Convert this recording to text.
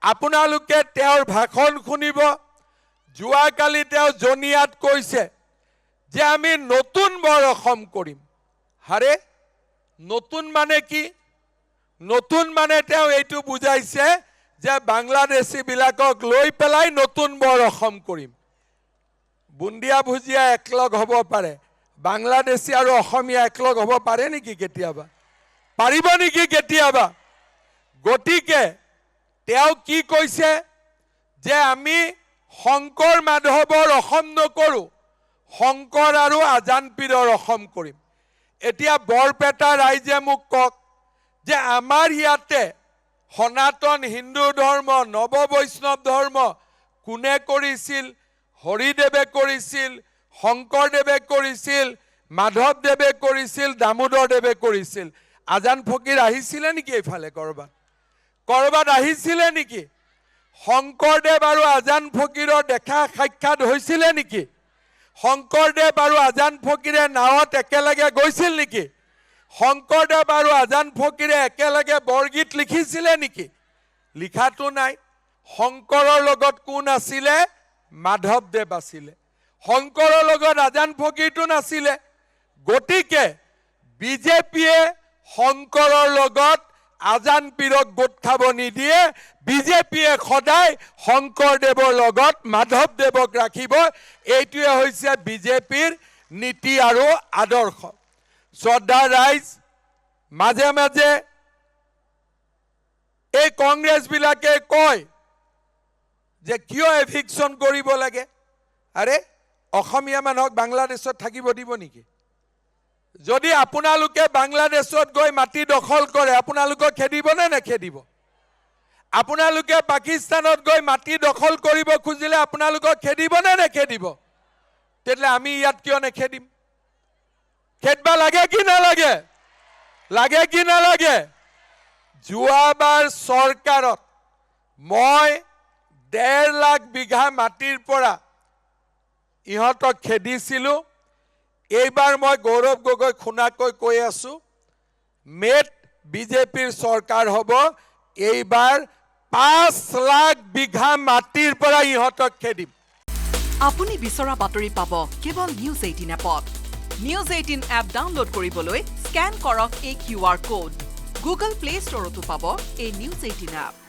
আপোনালোকে তেওঁৰ ভাষণ শুনিব। যোৱাকালি তেওঁ জনিয়াত কৈছে যে আমি নতুন বৰ অসম কৰিম। হাৰে নতুন মানে কি? নতুন মানে তেওঁ এইটো বুজাইছে যে বাংলাদেশী বিলাকক লৈ পেলাই নতুন বৰ অসম কৰিম। বুন্দিয়া ভুজিয়া একলগ হ'ব পাৰে, বাংলাদেশী আৰু অসমীয়া একলগ হ'ব পাৰে নেকি কেতিয়াবা? পাৰিব নেকি কেতিয়াবা? গতিকে তেওঁ কি কৈছে যে আমি শংকৰ মাধৱৰ অসম নকৰো, শংকৰ আৰু আজান পীৰৰ অসম কৰিম। এতিয়া বৰপেটা ৰাইজে মোক কওক যে আমাৰ ইয়াতে সনাতন হিন্দু ধৰ্ম, নৱ বৈষ্ণৱ ধৰ্ম কোনে কৰিছিল? হৰিদেৱে কৰিছিল, শংকৰদেৱে কৰিছিল, মাধৱদেৱে কৰিছিল, দামোদৰদেৱে কৰিছিল। আজান ফকীৰ আহিছিলে নেকি এইফালে কৰবাত? কৰবাত আহিছিলে নেকি? শংকৰদেৱ আৰু আজান ফকীৰৰ দেখা সাক্ষাৎ হৈছিলে নেকি? শংকৰদেৱ আৰু আজান ফকীৰে নাৱত একেলগে গৈছিল নেকি? শংকৰদেৱ আৰু আজান ফকীৰে একেলগে বৰগীত লিখিছিলে নেকি? লিখাটো নাই। শংকৰৰ লগত কোন আছিলে? মাধৱদেৱ আছিলে। শংকৰৰ লগত আজান ফকীৰটো নাছিলে। গতিকে বিজেপিয়ে শংকৰৰ লগত আজান পীৰক গোট খাব নিদিয়ে। বিজেপিয়ে সদায় শংকৰদেৱৰ লগত মাধৱদেৱক ৰাখিব। এইটোৱে হৈছে বিজেপিৰ নীতি আৰু আদৰ্শ। শ্ৰদ্ধা ৰাইজ, মাজে মাজে এই কংগ্ৰেছ বিলাকে কয় যে কিয় এভিকশ্যন কৰিব লাগে? আৰে অসমীয়া মানুহক বাংলাদেশত থাকিব দিব নেকি? যদি আপোনালোকে বাংলাদেশত গৈ মাটি দখল কৰে, আপোনালোকক খেদিব নে নেখেদিব? আপোনালোকে পাকিস্তানত গৈ মাটি দখল কৰিব খুজিলে আপোনালোকক খেদিব নে নেখেদিব? তেতিয়াহ'লে আমি ইয়াত কিয় নেখেদিম? খেদবা লাগে কি নালাগে? লাগে কি নালাগে? যোৱাবাৰ চৰকাৰত মই 1.5 লাখ বিঘা মাটিৰ পৰা ইহঁতক খেদিছিলো। এইবাৰ মই গৌৰৱ গগৈ খুনাকৈ কৈ আছো, মেট বিজেপিৰ চৰকাৰ হ'ব। এইবাৰ 5 লাখ বিঘা মাটিৰ পৰা ইহঁতক খেদিম। আপুনি বিচৰা বাতৰি পাব কেৱল নিউজ 18 এপত। নিউজ 18 এপ ডাউনলোড কৰিবলৈ স্কেন কৰক এই QR কোড। গুগল প্লে ষ্টৰতো পাব এই নিউজ 18 এপ।